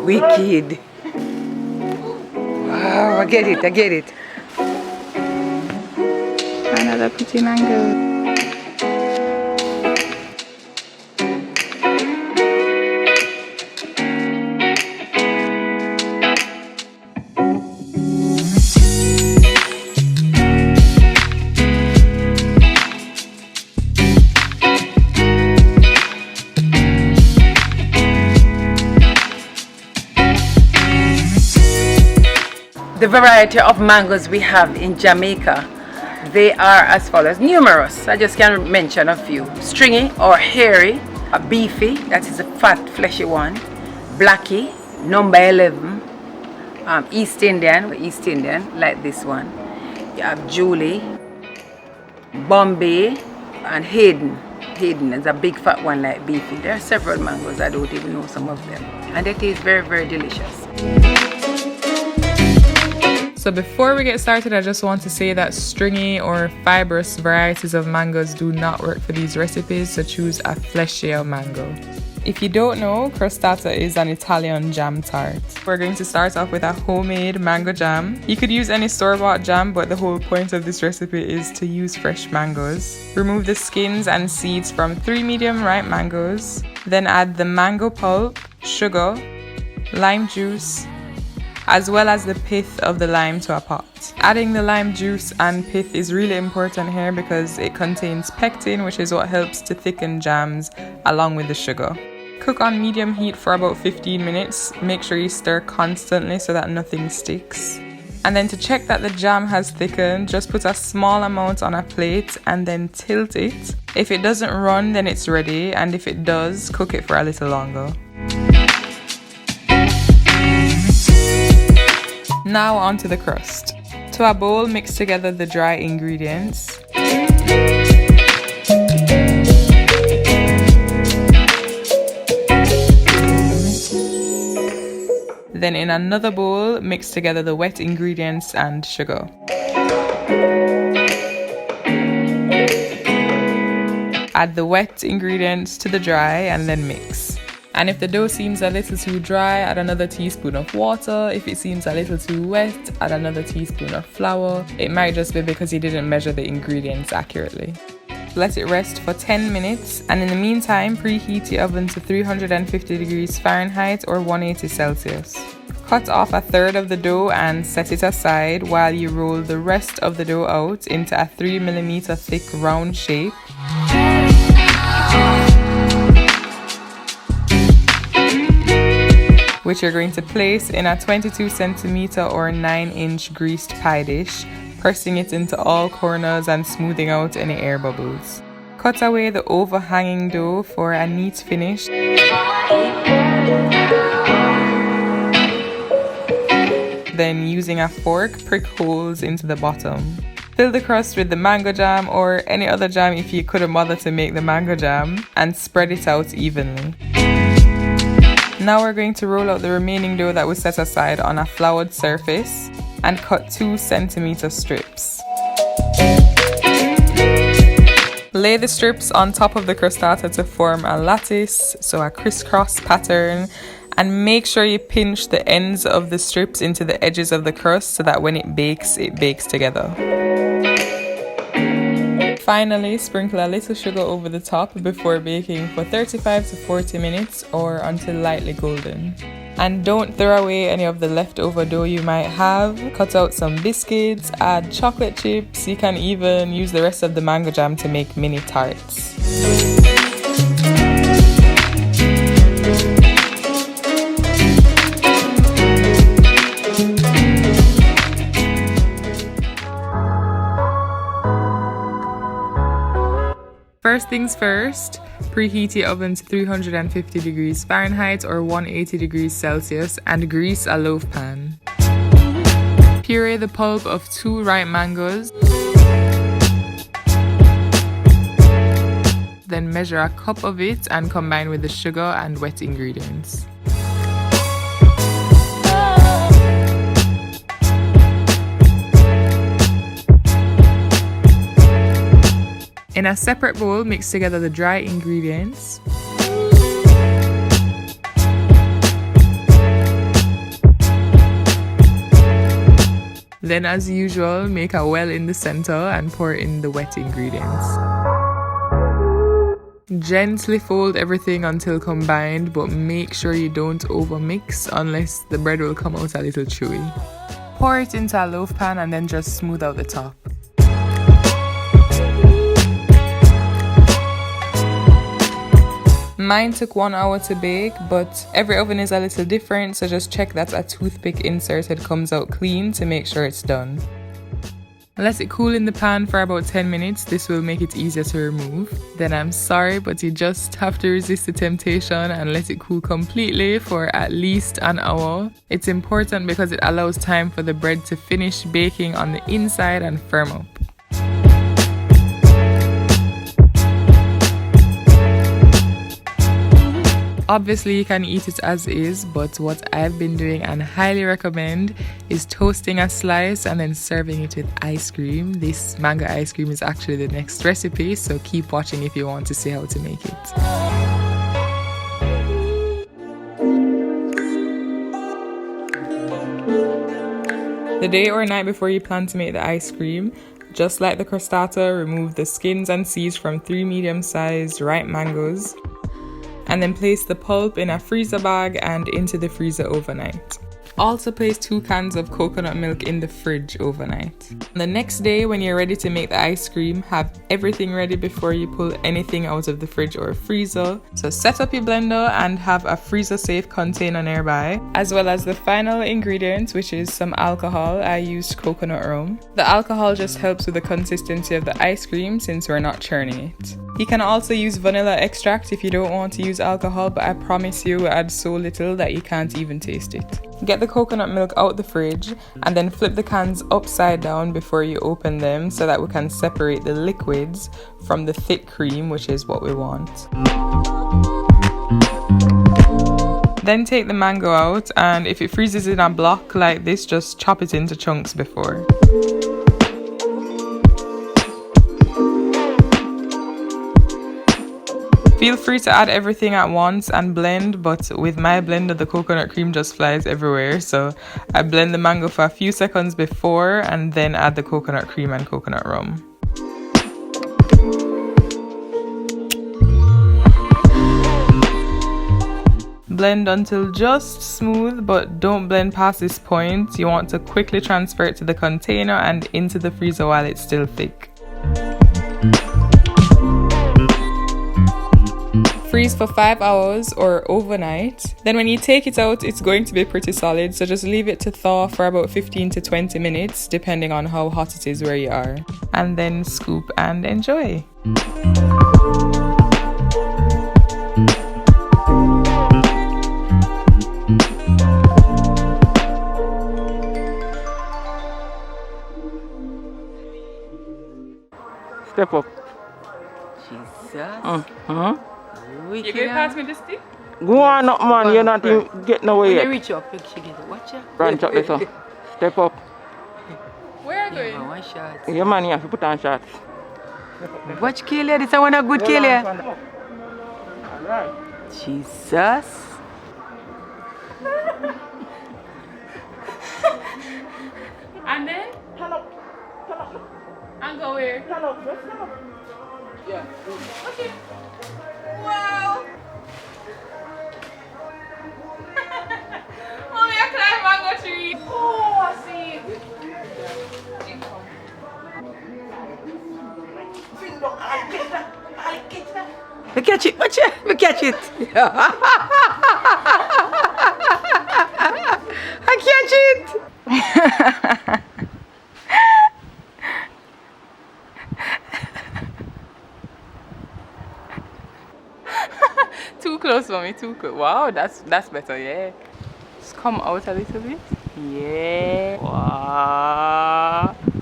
Wicked. Wow, I get it. Another pretty mango. The variety of mangoes we have in Jamaica, they are as follows, numerous. I just can mention a few. Stringy or hairy, a beefy, that is a fat fleshy one, blacky, number 11, East Indian, like this one. You have Julie, Bombay, and Hayden. Hayden is a big fat one like beefy. There are several mangoes, I don't even know some of them. And it is very, very delicious. So before we get started, I just want to say that stringy or fibrous varieties of mangoes do not work for these recipes, so choose a fleshier mango. If you don't know, crostata is an Italian jam tart. We're going to start off with a homemade mango jam. You could use any store-bought jam, but the whole point of this recipe is to use fresh mangoes. Remove the skins and seeds from 3 medium-ripe mangoes. Then add the mango pulp, sugar, lime juice, as well as the pith of the lime to a pot. Adding the lime juice and pith is really important here because it contains pectin, which is what helps to thicken jams along with the sugar. Cook on medium heat for about 15 minutes. Make sure you stir constantly so that nothing sticks. And then to check that the jam has thickened, just put a small amount on a plate and then tilt it. If it doesn't run, then it's ready, and if it does, cook it for a little longer. Now onto the crust. To a bowl, mix together the dry ingredients. Then in another bowl, mix together the wet ingredients and sugar. Add the wet ingredients to the dry and then mix. And if the dough seems a little too dry, add another teaspoon of water. If it seems a little too wet, add another teaspoon of flour. It might just be because you didn't measure the ingredients accurately. Let it rest for 10 minutes, and in the meantime, preheat your oven to 350 degrees Fahrenheit or 180 Celsius. Cut off a third of the dough and set it aside while you roll the rest of the dough out into a 3 mm thick round shape. Which you're going to place in a 22 centimeter or 9-inch greased pie dish, pressing it into all corners and smoothing out any air bubbles. Cut away the overhanging dough for a neat finish. Then using a fork, prick holes into the bottom. Fill the crust with the mango jam or any other jam if you couldn't bother to make the mango jam, and spread it out evenly. Now we're going to roll out the remaining dough that was set aside on a floured surface and cut 2 centimeter strips. Lay the strips on top of the crostata to form a lattice, so a crisscross pattern, and make sure you pinch the ends of the strips into the edges of the crust so that when it bakes together. Finally, sprinkle a little sugar over the top before baking for 35 to 40 minutes or until lightly golden. And don't throw away any of the leftover dough you might have. Cut out some biscuits, add chocolate chips. You can even use the rest of the mango jam to make mini tarts. First things first, preheat your oven to 350 degrees Fahrenheit or 180 degrees Celsius and grease a loaf pan. Puree the pulp of 2 ripe mangoes. Then measure a cup of it and combine with the sugar and wet ingredients. In In a separate bowl, mix together the dry ingredients. Then, as usual, make a well in the center and pour in the wet ingredients. Gently fold everything until combined, but make sure you don't overmix unless the bread will come out a little chewy. Pour it into a loaf pan and then just smooth out the top. Mine took 1 hour to bake, but every oven is a little different, so just check that a toothpick inserted comes out clean to make sure it's done. Let it cool in the pan for about 10 minutes. This will make it easier to remove. Then I'm sorry, but you just have to resist the temptation and let it cool completely for at least an hour. It's important because it allows time for the bread to finish baking on the inside and firm up. Obviously, you can eat it as is, but what I've been doing and highly recommend is toasting a slice and then serving it with ice cream. This mango ice cream is actually the next recipe, so keep watching if you want to see how to make it. The day or night before you plan to make the ice cream, just like the crostata, remove the skins and seeds from 3 medium-sized ripe mangoes, and then place the pulp in a freezer bag and into the freezer overnight. Also place 2 cans of coconut milk in the fridge overnight. The next day, when you're ready to make the ice cream, have everything ready before you pull anything out of the fridge or freezer. So set up your blender and have a freezer safe container nearby, as well as the final ingredient, which is some alcohol. I used coconut rum. The alcohol just helps with the consistency of the ice cream since we're not churning it. You can also use vanilla extract if you don't want to use alcohol, but I promise you add so little that you can't even taste it. Get the coconut milk out the fridge and then flip the cans upside down before you open them so that we can separate the liquids from the thick cream, which is what we want. Then take the mango out, and if it freezes in a block like this, just chop it into chunks before. Feel free to add everything at once and blend, but with my blender the coconut cream just flies everywhere, so I blend the mango for a few seconds before and then add the coconut cream and coconut rum. Blend until just smooth, but don't blend past this point. You want to quickly transfer it to the container and into the freezer while it's still thick. Freeze for 5 hours or overnight. Then when you take it out, it's going to be pretty solid, so just leave it to thaw for about 15 to 20 minutes depending on how hot it is where you are, and then scoop and enjoy. Step up. Jesus. You going to pass me the stick? Go on up, man. You're not even getting away When yet. you reach up, you should get it. Watch out. Branch up this one. Step up. Where are you Yeah, going? one shot. Yeah, man, you have to put on shots. Watch Kelia. This is one a good Kelia. Alright. Jesus. And then? Turn up. Turn up. And go where? Turn up. Just turn up. Yeah. Okay. Wow. Mommy, I climb mango tree. Oh, I see. We catch it. Watch it. We catch it. I catch it. Too close for me, too close. Wow, that's better, yeah. Just come out a little bit. Yeah. Wow.